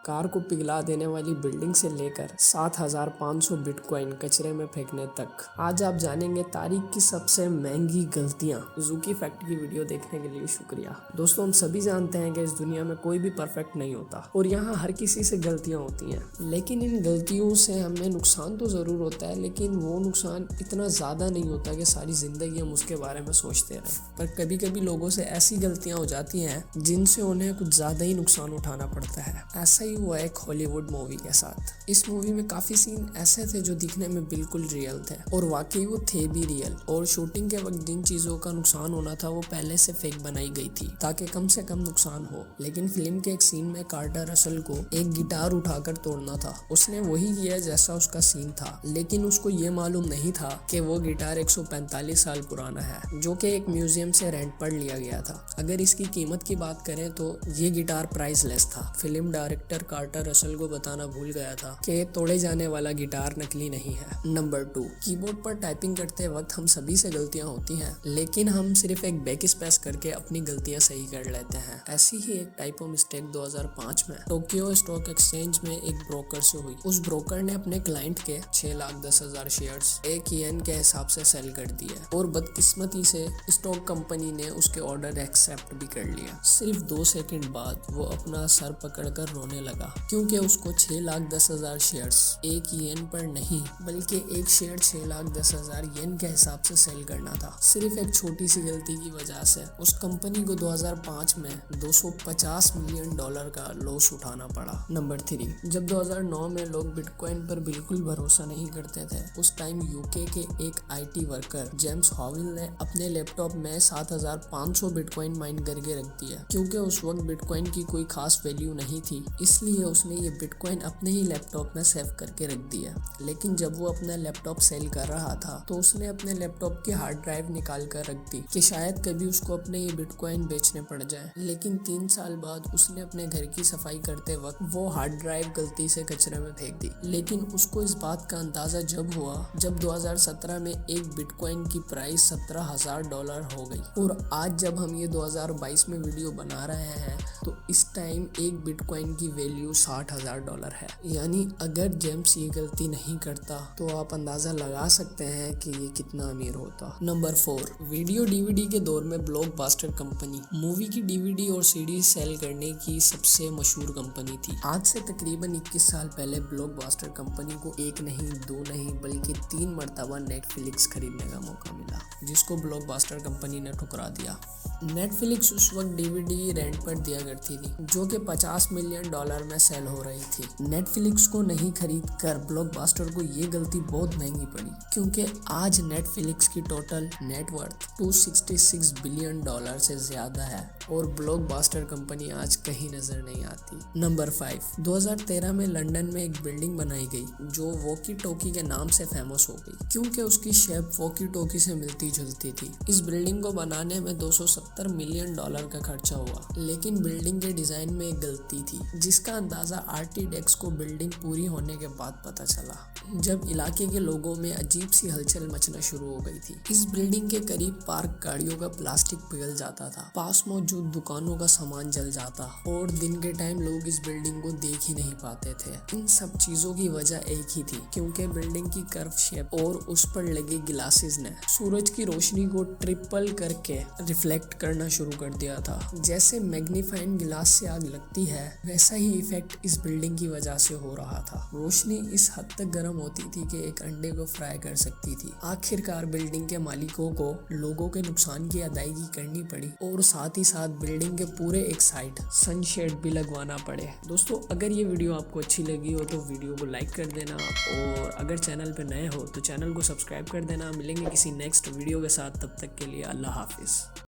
Car को पिघला देने वाली बिल्डिंग से लेकर 7,500 बिटकॉइन कचरे में फेंकने तक। आज आप जानेंगे तारीख की सबसे महंगी गलतियां। ज़ूकी फैक्ट की वीडियो देखने के लिए शुक्रिया। दोस्तों, हम सभी जानते हैं कि इस दुनिया में कोई भी परफेक्ट नहीं होता और यहाँ हर किसी से गलतियां होती हैं, लेकिन इन गलतियों से हमें नुकसान तो ज़रूर होता है, लेकिन वो नुकसान इतना ज़्यादा नहीं होता कि सारी ज़िंदगी हम उसके बारे में सोचते रहें। पर कभी कभी लोगों से ऐसी गलतियां हो जाती हैं जिनसे उन्हें कुछ ज़्यादा ही नुकसान उठाना पड़ता है। ऐसा ही हुआ एक हॉलीवुड मूवी के साथ। इस मूवी में काफ़ी सीन ऐसे थे जो दिखने में बिल्कुल रियल थे और वाकई वो थे भी रियल, और शूटिंग के वक्त जिन चीज़ों का नुकसान होना था वो पहले से फेक बनाई गई थी ताकि कम से कम नुकसान हो। लेकिन फिल्म के एक सीन में कार्टर रसल को एक गिटार उठाकर तोड़ना था। उसने वही किया जैसा उसका सीन था, लेकिन उसको ये मालूम नहीं था कि वो गिटार 145 साल पुराना है, जो कि एक म्यूजियम से रेंट पर लिया गया था। अगर इसकी कीमत की बात करें तो ये गिटार प्राइसलेस था। फिल्म डायरेक्टर कार्टर रसल को बताना भूल गया था कि तोड़े जाने वाला गिटार नकली नहीं है। नंबर 2, कीबोर्ड पर टाइपिंग करते वक्त हम सभी से गलतियां होती हैं, लेकिन हम सिर्फ एक बैक स्पेस करके अपनी गलतियां सही कर लेते हैं। ऐसी ही एक टाइपो मिस्टेक 2005 में टोक्यो स्टॉक एक्सचेंज में एक ब्रोकर से हुई। उस ब्रोकर ने अपने क्लाइंट के 6,10,000 शेयर्स एक येन के हिसाब से सेल कर दिए और बदकिस्मती से स्टॉक कंपनी ने उसके ऑर्डर एक्सेप्ट भी कर लिया। सिर्फ 2 सेकंड बाद वो अपना सर पकड़कर रोने लगा, क्योंकि उसको 6,10,000 शेयर्स एक येन पर नहीं बल्कि एक शेयर 6,10,000 येन के हिसाब से सेल करना था। सिर्फ एक छोटी सी गलती की वजह से उस कंपनी को 2005 में $250 मिलियन का लॉस उठाना पड़ा। नंबर 3, जब 2009 में लोग बिटकॉइन पर बिल्कुल भरोसा नहीं करते थे, उस टाइम यूके के एक IT वर्कर जेम्स हॉविल ने अपने लैपटॉप में 7,500 बिटकॉइन माइन करके रख दिया। क्योंकि उस वक्त बिटकॉइन की कोई खास वैल्यू नहीं थी, इसलिए उसने ये बिटकॉइन अपने ही लैपटॉप में सेव करके रख दिया। लेकिन जब वो अपना लैपटॉप सेल कर रहा था तो उसने अपने लैपटॉप की हार्ड ड्राइव निकाल कर रख दी कि शायद कभी उसको अपने ये बिटकॉइन बेचने पड़ जाए। लेकिन 3 साल बाद उसने अपने घर की सफाई करते वक्त वो हार्ड ड्राइव गलती से कचरे में फेंक दी। लेकिन उसको इस बात का अंदाजा जब हुआ जब 2017 में एक बिटकॉइन की प्राइस $17,000 हो गई। और आज जब हम ये 2022 में वीडियो बना रहे हैं तो इस टाइम एक बिटकॉइन की वैल्यू $60,000 है। यानी अगर जेम्स ये गलती नहीं करता तो आप अंदाजा लगा सकते हैं कि ये कितना अमीर होता। नंबर 4, वीडियो DVD के दौर में ब्लॉकबस्टर कंपनी मूवी की DVD और CD सेल करने की सबसे मशहूर कंपनी थी। आज से तकरीबन 21 साल पहले ब्लॉकबस्टर कंपनी को 1 नहीं 2 नहीं बल्कि 3 मरतबा नेटफ्लिक्स खरीदने का मौका मिला, जिसको ब्लॉकबस्टर कंपनी ने ठुकरा दिया। नेटफ्लिक्स उस वक्त DVD रेंट पर दिया करती थी, जो कि $50 मिलियन में सेल हो रही थी। नेटफ्लिक्स को नहीं खरीद कर ब्लॉकबस्टर को ये गलती बहुत महंगी पड़ी, क्योंकि आज नेटफ्लिक्स की टोटल नेटवर्थ $266 बिलियन से ज्यादा है और ब्लॉकबस्टर कंपनी आज कहीं नजर नहीं आती। नंबर 5, 2013 में लंदन में एक बिल्डिंग बनाई गई जो वॉकी टॉकी के नाम से फेमस हो गई, क्योंकि उसकी शेप वॉकी टॉकी से मिलती जुलती थी। इस बिल्डिंग को बनाने में $270 मिलियन का खर्चा हुआ, लेकिन बिल्डिंग के डिजाइन में एक गलती थी, जिसका अंदाजा आर्किटेक्ट्स को बिल्डिंग पूरी होने के बाद पता चला, जब इलाके के लोगों में अजीब सी हलचल मचना शुरू हो गई थी। इस बिल्डिंग के करीब पार्क गाड़ियों का प्लास्टिक पिघल जाता था, पास मौजूद दुकानों का सामान जल जाता और दिन के टाइम लोग इस बिल्डिंग को देख ही नहीं पाते थे। इन सब चीजों की वजह एक ही थी, क्योंकि बिल्डिंग की कर्व शेप और उस पर लगे ग्लासेस ने सूरज की रोशनी को ट्रिपल करके रिफ्लेक्ट करना शुरू कर दिया था। जैसे मैग्नीफाइंग ग्लास से आग लगती है, वैसा ही इफेक्ट इस बिल्डिंग की वजह से हो रहा था। रोशनी इस हद तक गर्म होती थी कि एक अंडे को फ्राई कर सकती थी। आखिरकार बिल्डिंग के मालिकों को लोगों के नुकसान की अदायगी करनी पड़ी और साथ ही साथ बिल्डिंग के पूरे एक साइड सनशेड भी लगवाना पड़े। दोस्तों, अगर ये वीडियो आपको अच्छी लगी हो तो वीडियो को लाइक कर देना, और अगर चैनल पे नए हो तो चैनल को सब्सक्राइब कर देना। मिलेंगे किसी नेक्स्ट वीडियो के साथ, तब तक के लिए अल्लाह हाफिज।